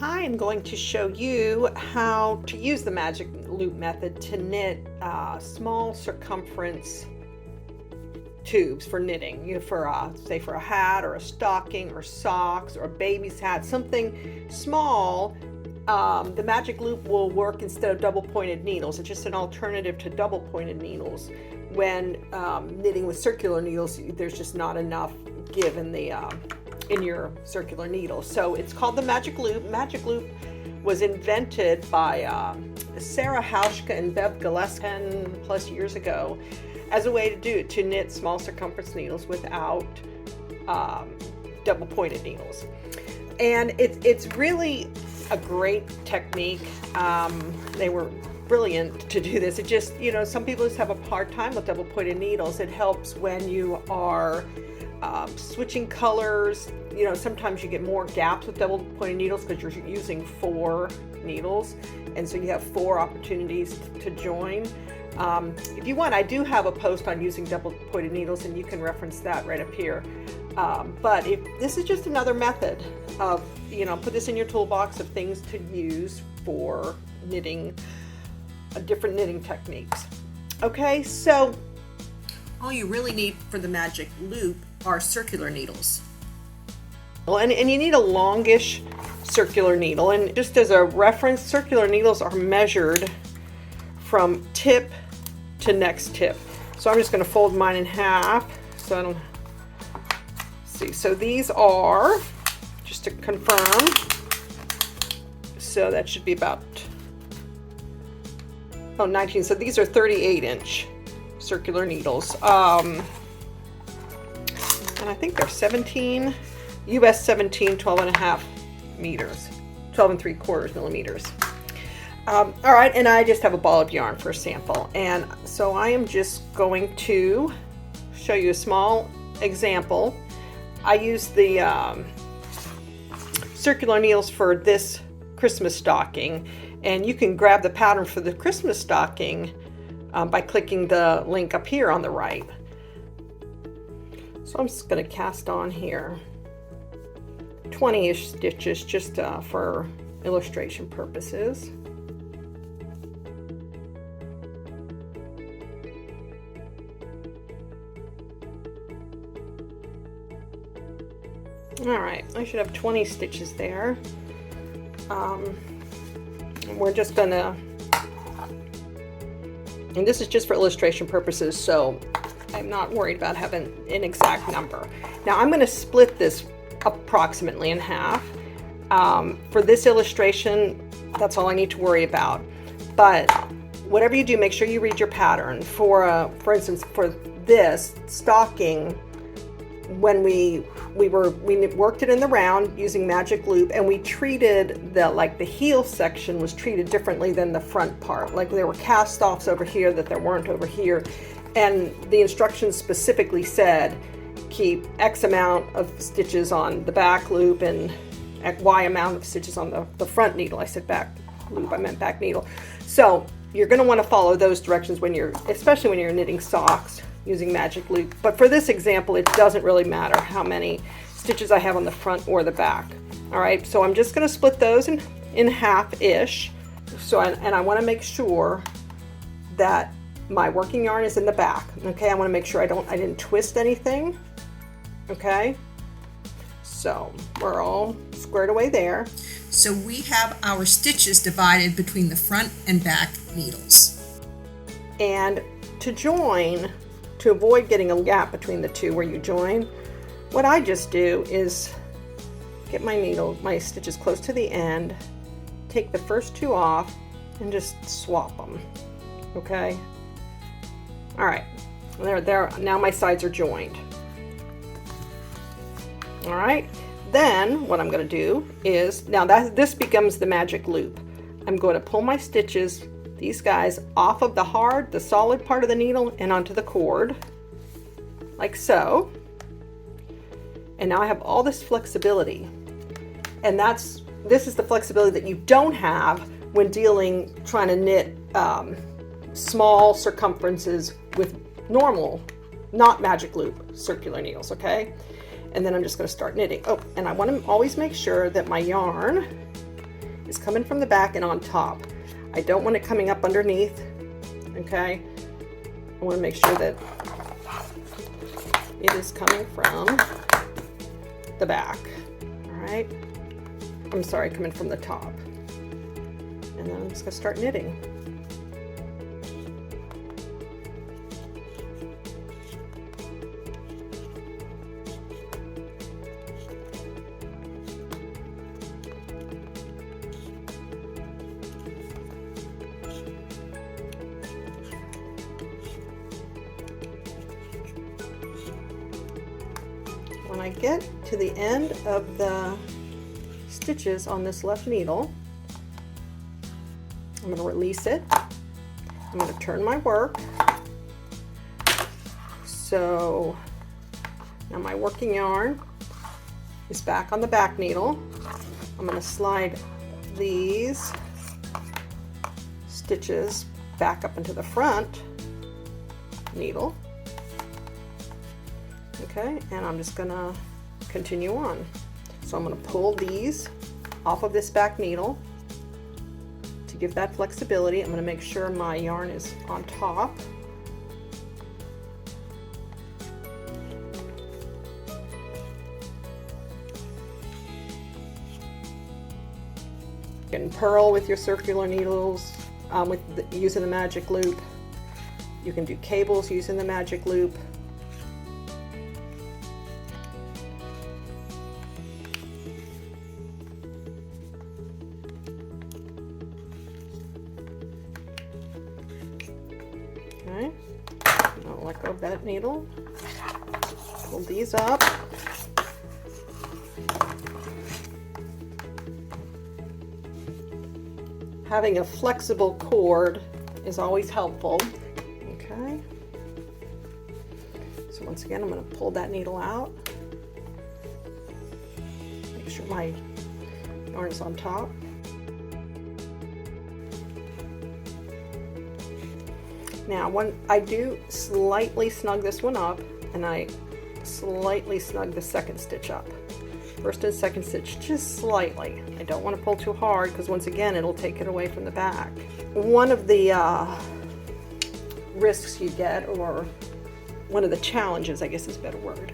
I am going to show you how to use the magic loop method to knit small circumference tubes for knitting, for say for a hat or a stocking or socks or a baby's hat, something small. The magic loop will work instead of double pointed needles. It's just an alternative to double pointed needles. When knitting with circular needles, there's just not enough give in the in your circular needle. So it's called the magic loop. Magic loop was invented by Sarah Hauschka and Bev Gillespie 10 plus years ago as a way to knit small circumference needles without double pointed needles. And it's really a great technique. They were brilliant to do this. It just, some people just have a hard time with double pointed needles. It helps when you are switching colors. Sometimes you get more gaps with double pointed needles because you're using 4 needles, and so you have 4 opportunities to join. If you want, I do have a post on using double pointed needles, and you can reference that right up here. But if this is just another method of, put this in your toolbox of things to use for knitting, different knitting techniques. Okay, so all you really need for the magic loop are circular needles. And you need a longish circular needle. And just as a reference, circular needles are measured from tip to next tip. So I'm just going to fold mine in half so I don't see. So these are, just to confirm, so that should be about 19. So these are 38-inch circular needles. And I think they're 17, US 17, 12.5 meters, 12 3/4 millimeters. All right, and I just have a ball of yarn for a sample. And so I am just going to show you a small example. I use the circular needles for this Christmas stocking, and you can grab the pattern for the Christmas stocking by clicking the link up here on the right. So I'm just going to cast on here 20-ish stitches just for illustration purposes. All right, I should have 20 stitches there. We're just gonna, and this is just for illustration purposes, so I'm not worried about having an exact number. Now I'm gonna split this approximately in half. For this illustration, that's all I need to worry about. But whatever you do, make sure you read your pattern. For instance, for this stocking, when we worked it in the round using magic loop, and we treated the heel section was treated differently than the front part. Like there were cast offs over here that there weren't over here, and the instructions specifically said keep X amount of stitches on the back loop and Y amount of stitches on the front needle. I said back loop, I meant back needle. So you're going to want to follow those directions especially when you're knitting socks using magic loop. But for this example, it doesn't really matter how many stitches I have on the front or the back. All right, so I'm just going to split those in half-ish. And I want to make sure that my working yarn is in the back. Okay, I want to make sure I didn't twist anything. Okay, so we're all squared away there. So we have our stitches divided between the front and back needles. And to join, to avoid getting a gap between the two where you join, what I just do is get my stitches close to the end, take the first 2 off, and just swap them. Okay. All right. There. Now my sides are joined. All right. Then what I'm going to do is, now this becomes the magic loop. I'm going to pull my stitches, these guys, off of the solid part of the needle and onto the cord, like so. And now I have all this flexibility. And this is the flexibility that you don't have when trying to knit small circumferences with normal, not magic loop, circular needles, okay? And then I'm just going to start knitting. Oh, and I want to always make sure that my yarn is coming from the back and on top. I don't want it coming up underneath, okay? I want to make sure that it is coming from the back, all right? I'm sorry, coming from the top. And then I'm just gonna start knitting. When I get to the end of the stitches on this left needle, I'm going to release it. I'm going to turn my work. So now my working yarn is back on the back needle. I'm going to slide these stitches back up into the front needle. Okay, and I'm just gonna continue on. So I'm gonna pull these off of this back needle to give that flexibility. I'm gonna make sure my yarn is on top. You can purl with your circular needles using the magic loop. You can do cables using the magic loop. Okay, I'll let go of that needle, pull these up. Having a flexible cord is always helpful. Okay, so once again I'm going to pull that needle out, make sure my yarn is on top. Now, when I do slightly snug this one up, and I slightly snug the second stitch up. First and second stitch, just slightly. I don't want to pull too hard because once again, it'll take it away from the back. One of the risks you get, or one of the challenges, I guess is a better word,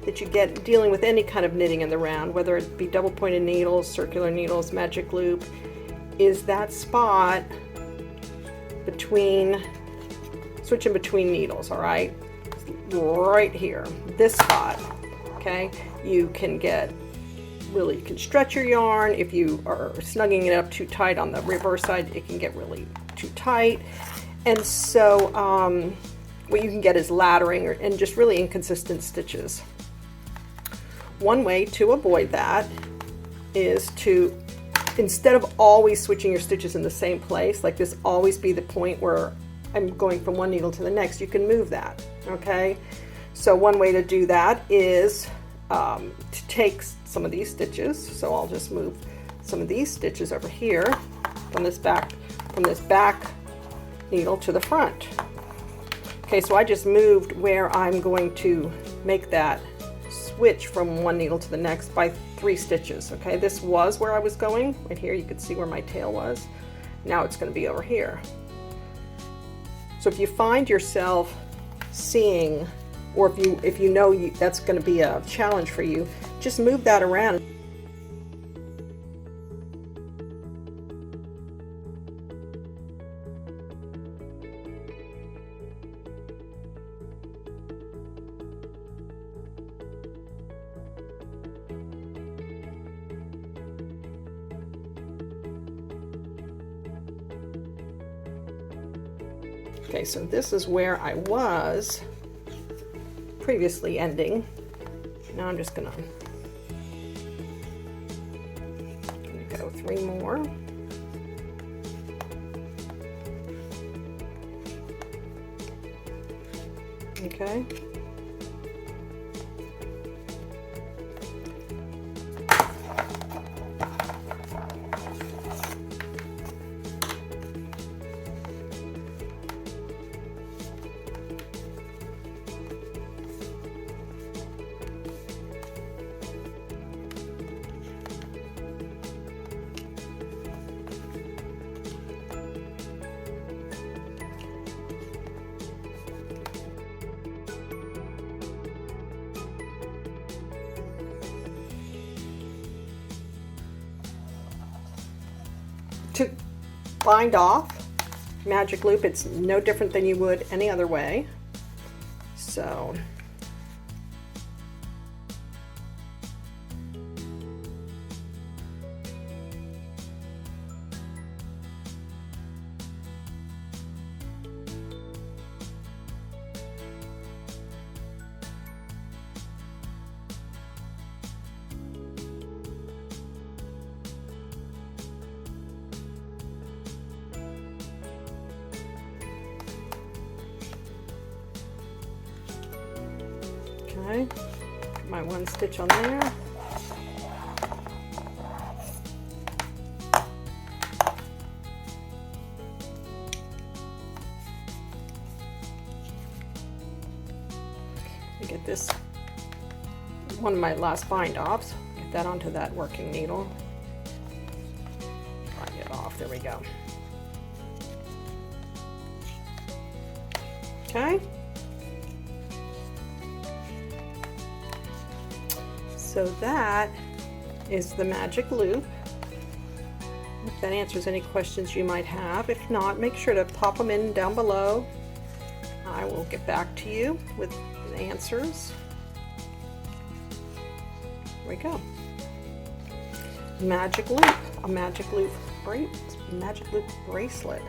that you get dealing with any kind of knitting in the round, whether it be double pointed needles, circular needles, magic loop, is that spot between switching between needles, all right? Right here, this spot, okay? You can you can stretch your yarn. If you are snugging it up too tight on the reverse side, it can get really too tight. And so what you can get is laddering and just really inconsistent stitches. One way to avoid that is to, instead of always switching your stitches in the same place, like this always be the point where I'm going from one needle to the next, you can move that, okay? So one way to do that is to take some of these stitches. So I'll just move some of these stitches over here from this back needle to the front. Okay, so I just moved where I'm going to make that switch from one needle to the next by 3 stitches. Okay, this was where I was going. Right here, you could see where my tail was. Now it's going to be over here. So if you find yourself seeing, or if you know that's going to be a challenge for you, just move that around. Okay, so this is where I was previously ending. Now I'm just gonna go 3 more. Okay. to bind off magic loop, it's no different than you would any other way. So okay, put my one stitch on there. Get this, one of my last bind offs, get that onto that working needle. Bind it off, there we go. Okay. So that is the magic loop. If that answers any questions you might have. If not, make sure to pop them in down below. I will get back to you with the answers. There we go. Magic loop, a magic loop bracelet.